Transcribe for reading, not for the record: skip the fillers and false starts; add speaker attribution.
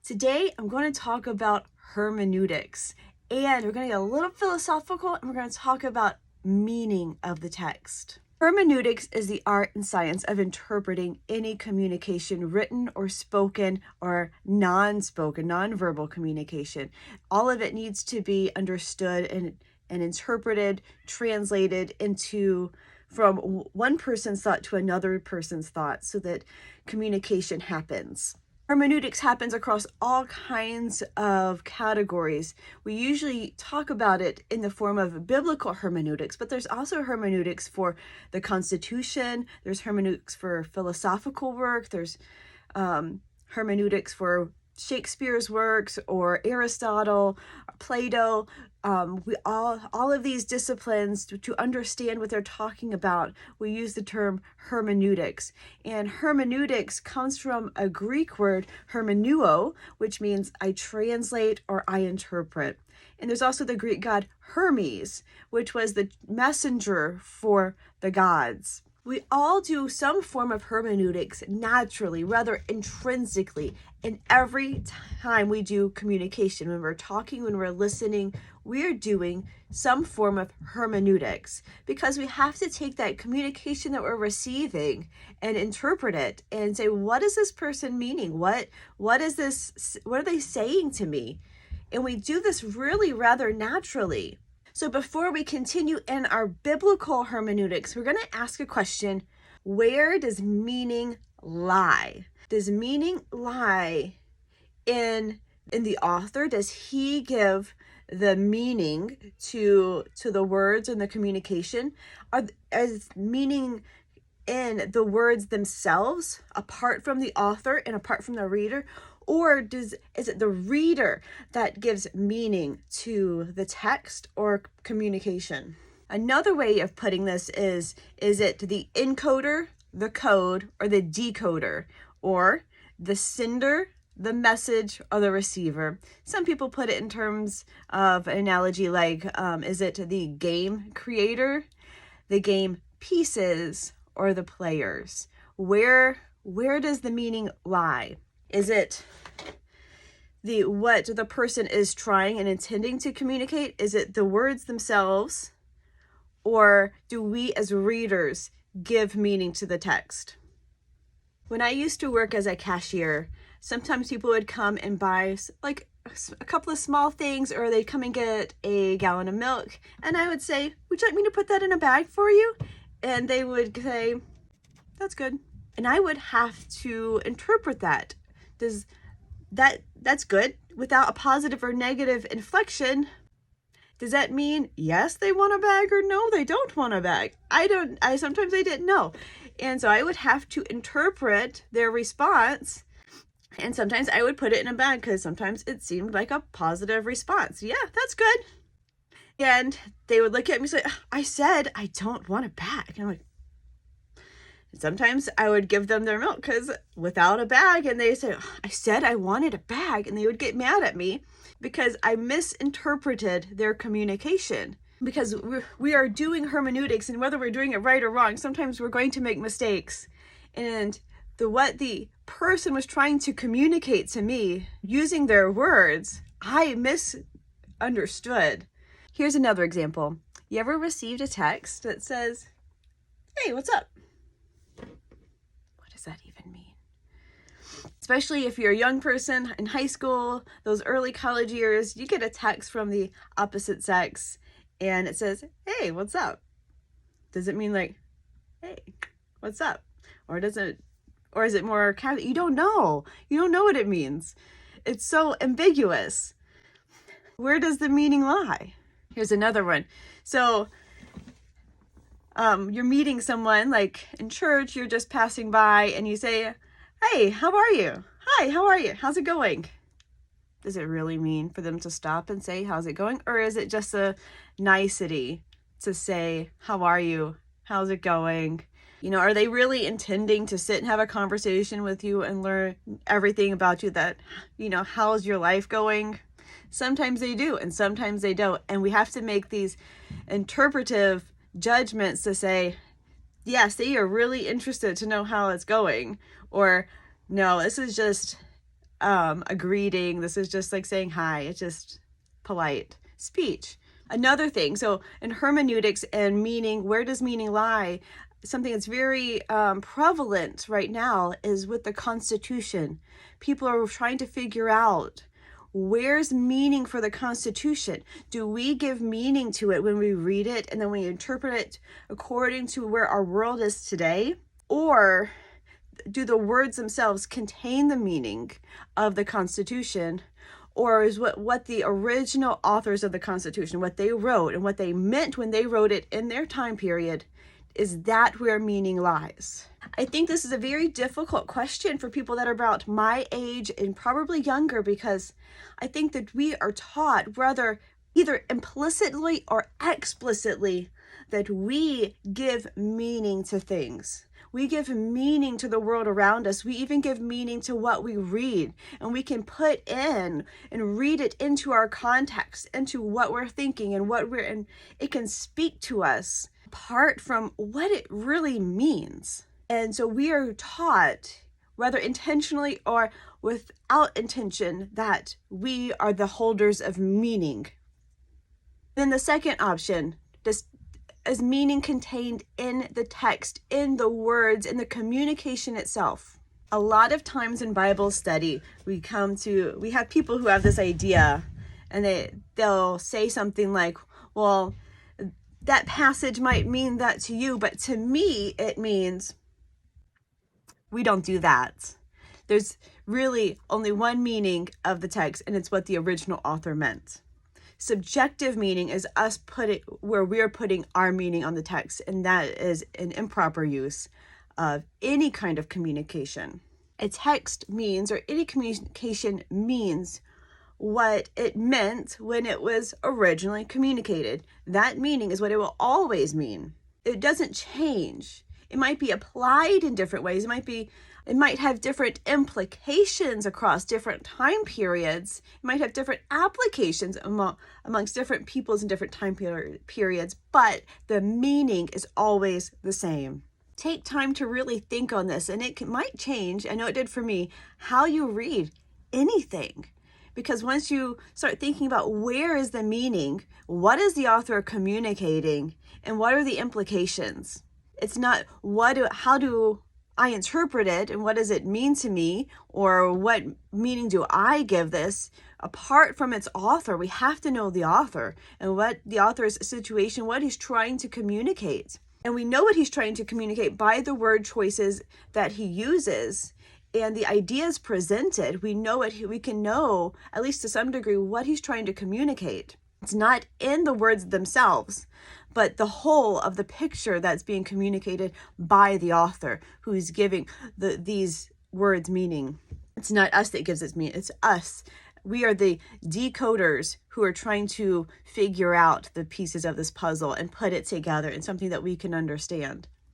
Speaker 1: Today, I'm going to talk about hermeneutics, and we're going to get a little philosophical, and we're going to talk about meaning of the text. Hermeneutics is the art and science of interpreting any communication, written or spoken or non-spoken, non-verbal communication. All of it needs to be understood and interpreted, translated into from one person's thought to another person's thought so that communication happens. Hermeneutics happens across all kinds of categories. We usually talk about it in the form of biblical hermeneutics, but there's also hermeneutics for the Constitution. There's hermeneutics for philosophical work. There's hermeneutics for Shakespeare's works or Aristotle, Plato. We all of these disciplines to understand what they're talking about, we use the term hermeneutics. And hermeneutics comes from a Greek word, hermeneuo, which means I translate or I interpret. And there's also the Greek god Hermes, which was the messenger for the gods. We all do some form of hermeneutics naturally, rather intrinsically, and every time we do communication, when we're talking, when we're listening, we're doing some form of hermeneutics because we have to take that communication that we're receiving and interpret it and say, what is this person meaning? What is this? What are they saying to me? And we do this really rather naturally. So before we continue in our biblical hermeneutics, we're going to ask a question: where does meaning lie? Does meaning lie in the author? Does he give the meaning to the words and the communication? Is meaning in the words themselves, apart from the author and apart from the reader? Or is it the reader that gives meaning to the text or communication? Another way of putting this is it the encoder, the code, or the decoder, or the sender, the message, or the receiver? Some people put it in terms of an analogy like, is it the game creator, the game pieces, or the players? Where does the meaning lie? Is it what the person is trying and intending to communicate? Is it the words themselves? Or do we as readers give meaning to the text? When I used to work as a cashier, sometimes people would come and buy like a couple of small things, or they'd come and get a gallon of milk. And I would say, would you like me to put that in a bag for you? And they would say, that's good. And I would have to interpret that. That's good without a positive or negative inflection. Does that mean yes, they want a bag, or no, they don't want a bag? Sometimes I didn't know. And so I would have to interpret their response. And sometimes I would put it in a bag because sometimes it seemed like a positive response. Yeah, that's good. And they would look at me and say, I said I don't want a bag. And I'm like, sometimes I would give them their milk because without a bag, and they say, I said I wanted a bag, and they would get mad at me because I misinterpreted their communication. Because we are doing hermeneutics, and whether we're doing it right or wrong, sometimes we're going to make mistakes. And what the person was trying to communicate to me using their words, I misunderstood. Here's another example. You ever received a text that says, hey, what's up? What does that even mean? Especially if you're a young person in high school, those early college years, you get a text from the opposite sex and it says, hey, what's up? Does it mean like, hey, what's up? Or is it more casual? You don't know. You don't know what it means. It's so ambiguous. Where does the meaning lie? Here's another one. So you're meeting someone like in church, you're just passing by and you say, hey, how are you? Hi, how are you? How's it going? Does it really mean for them to stop and say, how's it going? Or is it just a nicety to say, how are you? How's it going? You know, are they really intending to sit and have a conversation with you and learn everything about you that, how's your life going? Sometimes they do, and sometimes they don't. And we have to make these interpretive judgments to say, yes, they are really interested to know how it's going. Or, no, this is just a greeting. This is just like saying hi. It's just polite speech. Another thing, so in hermeneutics and meaning, where does meaning lie? Something that's very prevalent right now is with the Constitution. People are trying to figure out, where's meaning for the Constitution? Do we give meaning to it when we read it and then we interpret it according to where our world is today? Or do the words themselves contain the meaning of the Constitution? Or is what the original authors of the Constitution, what they wrote and what they meant when they wrote it in their time period, is that where meaning lies? I think this is a very difficult question for people that are about my age and probably younger, because I think that we are taught, whether either implicitly or explicitly, that we give meaning to things. We give meaning to the world around us. We even give meaning to what we read, and we can put in and read it into our context, into what we're thinking and and it can speak to us apart from what it really means. And so we are taught, whether intentionally or without intention, that we are the holders of meaning. Then the second option, is meaning contained in the text, in the words, in the communication itself. A lot of times in Bible study, we have people who have this idea, and they'll say something like, well, that passage might mean that to you, but to me, it means. We don't do that. There's really only one meaning of the text, and it's what the original author meant. Subjective meaning is us where we're putting our meaning on the text, and that is an improper use of any kind of communication. A text means, or any communication means, what it meant when it was originally communicated. That meaning is what it will always mean. It doesn't change. It might be applied in different ways. It might have different implications across different time periods. It might have different applications amongst different peoples in different time periods, but the meaning is always the same. Take time to really think on this, and it might change, I know it did for me, how you read anything. Because once you start thinking about where is the meaning, what is the author communicating, and what are the implications? It's not how do I interpret it and what does it mean to me, or what meaning do I give this? Apart from its author, we have to know the author and what the author's situation, what he's trying to communicate. And we know what he's trying to communicate by the word choices that he uses and the ideas presented. We can know, at least to some degree, what he's trying to communicate. It's not in the words themselves, but the whole of the picture that's being communicated by the author who's giving these words meaning. It's not us that gives it meaning, it's us. We are the decoders who are trying to figure out the pieces of this puzzle and put it together in something that we can understand.